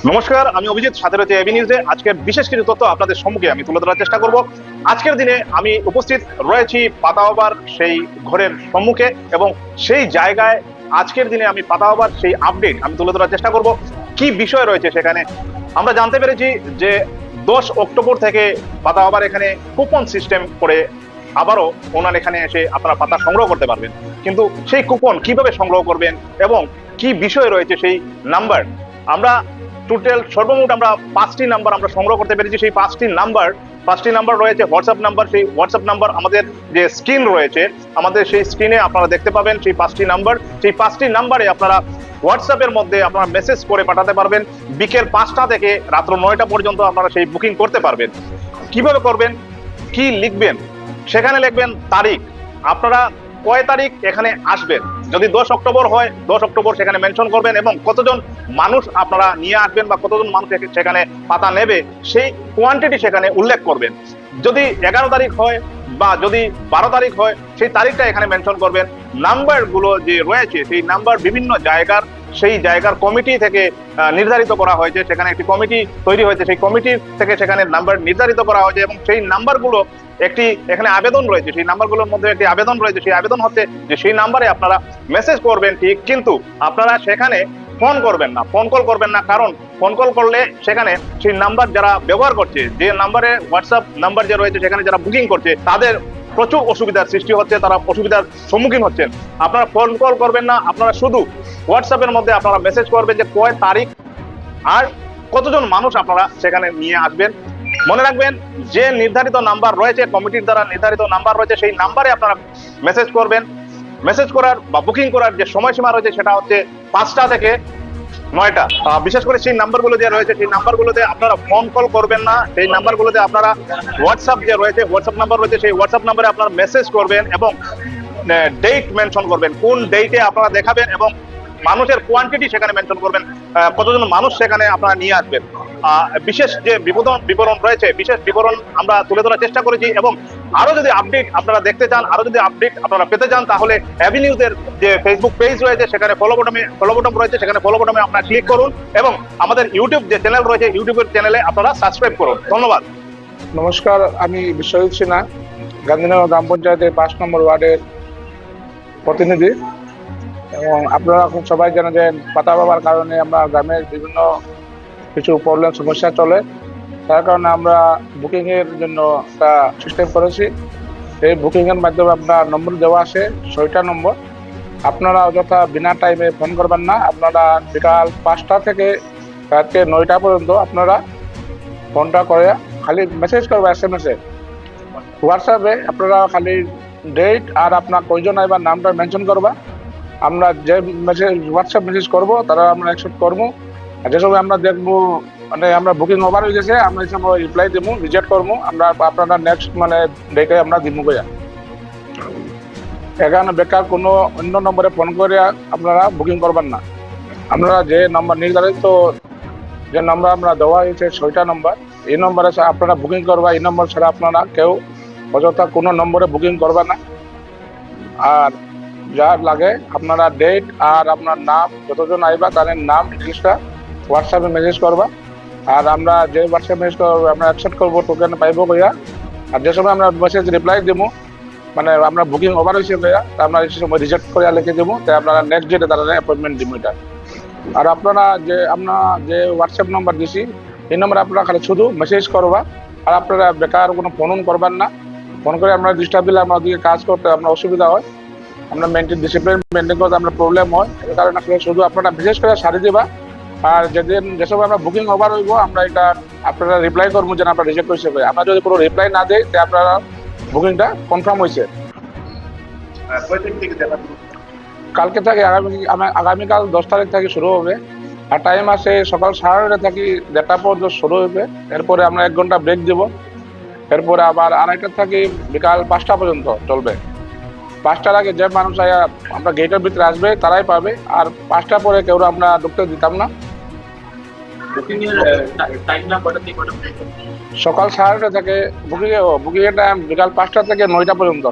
নমস্কার, আমি অভিজিৎ, সাথে রয়েছে এবি নিউজে। আজকের বিশেষ কিছু তথ্য আপনাদের সম্মুখে আমি তুলে ধরার চেষ্টা করব। আজকের দিনে আমি উপস্থিত রয়েছি পাতাওয়াবার সেই ঘরের সম্মুখে, এবং সেই জায়গায় আজকের দিনে আমি পাতাওয়াবার সেই আপডেট আমি তুলে ধরার চেষ্টা করব। কি বিষয় রয়েছে সেখানে আমরা জানতে পেরেছি যে 10 অক্টোবর থেকে পাতাওয়াবার এখানে কুপন সিস্টেম করে আবারও ওনার এখানে এসে আপনারা পাতা সংগ্রহ করতে পারবেন। কিন্তু সেই কুপন কিভাবে সংগ্রহ করবেন এবং কি বিষয় রয়েছে সেই নাম্বার, আমরা টোটাল সর্বমোট আমরা 5টি নাম্বার আমরা সংগ্রহ করতে পেরেছি। সেই 5টি নাম্বার রয়েছে হোয়াটসঅ্যাপ নাম্বার। সেই হোয়াটসঅ্যাপ নাম্বার আমাদের যে স্ক্রিন রয়েছে, আমাদের সেই স্ক্রিনে আপনারা দেখতে পাবেন সেই 5টি নাম্বার। সেই 5টি নাম্বারে আপনারা হোয়াটসঅ্যাপের মধ্যে আপনারা মেসেজ করে পাঠাতে পারবেন। বিকেল 5টা থেকে রাত্র 9টা পর্যন্ত আপনারা সেই বুকিং করতে পারবেন। কিভাবে করবেন, কি লিখবেন, সেখানে লিখবেন তারিখ, আপনারা কয় তারিখ এখানে আসবেন। যদি 10 অক্টোবর হয় 10 অক্টোবর সেখানে মেনশন করবেন, এবং কতজন মানুষ আপনারা নিয়ে আসবেন বা কতজন মানুষ সেখানে পাতা নেবে সেই কোয়ান্টিটি সেখানে উল্লেখ করবেন। যদি 11 তারিখ হয় বা যদি 12 তারিখ হয় সেই তারিখটা এখানে মেনশন করবেন। নাম্বারগুলো যে রয়েছে সেই নাম্বার বিভিন্ন জায়গার সেই জায়গার কমিটি থেকে নির্ধারিত করা হয়েছে। সেখানে একটি কমিটি তৈরি হয়েছে, সেই কমিটি থেকে সেখানে নাম্বার নির্ধারিত করা হয়েছে, এবং সেই নাম্বারগুলো একটি এখানে আবেদন রয়েছে। সেই নাম্বারগুলোর মধ্যে একটি আবেদন রয়েছে। সেই আবেদন হচ্ছে যে সেই নাম্বারে আপনারা মেসেজ করবেন ঠিক, কিন্তু আপনারা সেখানে ফোন করবেন না, ফোন কল করবেন না। কারণ ফোন কল করলে সেখানে সেই নাম্বার যারা ব্যবহার করছে, যে নাম্বারে হোয়াটসঅ্যাপ নাম্বার যে রয়েছে সেখানে যারা বুকিং করছে তাদের প্রচুর অসুবিধার সৃষ্টি হচ্ছে, তারা অসুবিধার সম্মুখীন হচ্ছেন। আপনারা ফোন কল করবেন না, আপনারা শুধু হোয়াটসঅ্যাপের মধ্যে আপনারা মেসেজ করবেন যে কয় তারিখ আর কতজন মানুষ আপনারা সেখানে নিয়ে আসবেন। মনে রাখবেন যে নির্ধারিত নাম্বার রয়েছে, কমিটির দ্বারা নির্ধারিত নাম্বার রয়েছে, সেই নাম্বারে আপনারা মেসেজ করবেন। মেসেজ করার বা বুকিং করার যে সময়সীমা রয়েছে সেটা হচ্ছে 5টা থেকে 9টা। বিশেষ করে সেই নাম্বারগুলো যে রয়েছে সেই নাম্বারগুলোতে আপনারা ফোন কল করবেন না। সেই নাম্বারগুলোতে আপনারা হোয়াটসঅ্যাপ যে রয়েছে, হোয়াটসঅ্যাপ নাম্বার রয়েছে, সেই হোয়াটসঅ্যাপ নাম্বারে আপনারা মেসেজ করবেন এবং ডেট মেনশন করবেন, কোন ডেটে আপনারা দেখাবেন, এবং মানুষের কোয়ান্টিটি সেখানে মেনশন করবেন, কতজন মানুষ সেখানে আপনারা নিয়ে আসবেন। বিশেষ যে বিবরণ রয়েছে, বিশেষ বিবরণ আমরা তুলে ধরার চেষ্টা করেছি। এবং আরো যদি আপডেট আপনারা দেখতে চান, আরো যদি আপডেট আপনারা পেতে চান, তাহলে এবি নিউজের যে ফেসবুক পেজ রয়েছে সেখানে ফলো বটন রয়েছে, সেখানে ফলো বটনে আপনারা ক্লিক করুন, এবং আমাদের ইউটিউব যে চ্যানেল রয়েছে ইউটিউবের চ্যানেলে আপনারা সাবস্ক্রাইব করুন। ধন্যবাদ। নমস্কার, আমি বিশ্বজিৎ সিনহা, গান্ধীনগর গ্রাম পঞ্চায়েতের 5 নম্বর ওয়ার্ডের প্রতিনিধি। এবং আপনারা এখন সবাই জানেন যে পাতা পাওয়ার কারণে আমরা গ্রামের বিভিন্ন কিছু প্রবলেম সমস্যা চলে, তার কারণে আমরা বুকিংয়ের জন্য একটা সিস্টেম করেছি। এই বুকিংয়ের মাধ্যমে আপনার নম্বর দেওয়া আছে 6টা নম্বর। আপনারা অযথা বিনা টাইমে ফোন করবেন না। আপনারা বিকাল 5টা থেকে রাত্রে 9টা পর্যন্ত আপনারা ফোনটা করে খালি মেসেজ করবে, SMS-এ, হোয়াটসঅ্যাপে আপনারা খালি ডেট আর আপনার কয়জন আইবার নামটা মেনশন করবা। আমরা যে মেসেজ হোয়াটসঅ্যাপ মেসেজ করবো তারা আমরা অ্যাকসেপ্ট করবো। আর যে সময় আমরা দেখবো মানে আমরা বুকিং ওভার হয়ে গেছে, আমরা এই সময় রিপ্লাই দেবো, রিজেক্ট করবো, আমরা আপনারা নেক্সট মানে ডেটে আমরা দিব গিয়া। এখানে বেকার কোনো অন্য নম্বরে ফোন করে আপনারা বুকিং করবেন না। আপনারা যে নম্বর নির্ধারিত যে নম্বর আমরা দেওয়া হয়েছে 6টা নম্বর, এই নম্বরে আপনারা বুকিং করবা। এই নম্বর ছাড়া আপনারা কেউ অযথা কোনো নম্বরে বুকিং করবে না। আর যা লাগে আপনারা ডেট আর আপনার নাম, যতজন আইবা তাদের নাম ডিটেলসটা হোয়াটসঅ্যাপে মেসেজ করবা। আর আমরা যে হোয়াটসঅ্যাপ মেসেজ করবো আমরা অ্যাকসেপ্ট করবো, টোকেন পাইবো গিয়া। আর যে সময় আমরা মেসেজ রিপ্লাই দেবো মানে আমরা বুকিং ওভার হয়েছে গিয়া, তা আমরা সেই সময় রিজেক্ট করে লিখে দেবো, তাই আপনারা নেক্সট ডেটে তারা অ্যাপয়েন্টমেন্ট দিব এটা। আর আপনারা যে হোয়াটসঅ্যাপ নাম্বার দিছি এই নম্বরে আপনারা খালি শুধু মেসেজ করবা। আর আপনারা বেকার কোনো ফোন করবেন না। ফোন করে আমরা ডিস্টার্ব দিলে আমরা ওদিকে কাজ করতে আপনার অসুবিধা হয়, আমরা ডিসিপ্লিন মেনটেন করতে আমরা প্রবলেম হয়। এই কারণে শুধু আপনারা বিশেষ করে সারি দেবা। আর যে সময় আমরা বুকিং ওভার হইব আমরা এটা আপনারা রিপ্লাই করবো যেন আপনারা রিজেক্ট হয়েছে। আমরা যদি কোনো রিপ্লাই না দেয় তাই আপনারা বুকিংটা কনফার্ম হয়েছে। কালকে থেকে আগামীকাল 10 তারিখ থেকে শুরু হবে। আর টাইম আছে সকাল 9:30 থেকে 1:30 পর্যন্ত শুরু হবে। এরপরে আমরা 1 ঘন্টা ব্রেক দেবো। এরপরে আবার 2:30 থেকে বিকাল 5টা পর্যন্ত চলবে। 5টার আগে যে মানুষ আমরা গেটের ভিতরে আসবে তারাই পাবে। আর 5টার পরে কেউ আমরা ঢুকতে দিতাম না। সকাল 9:30 থেকে বুকিং এর টাইম বিকাল 5টা থেকে 9টা পর্যন্ত।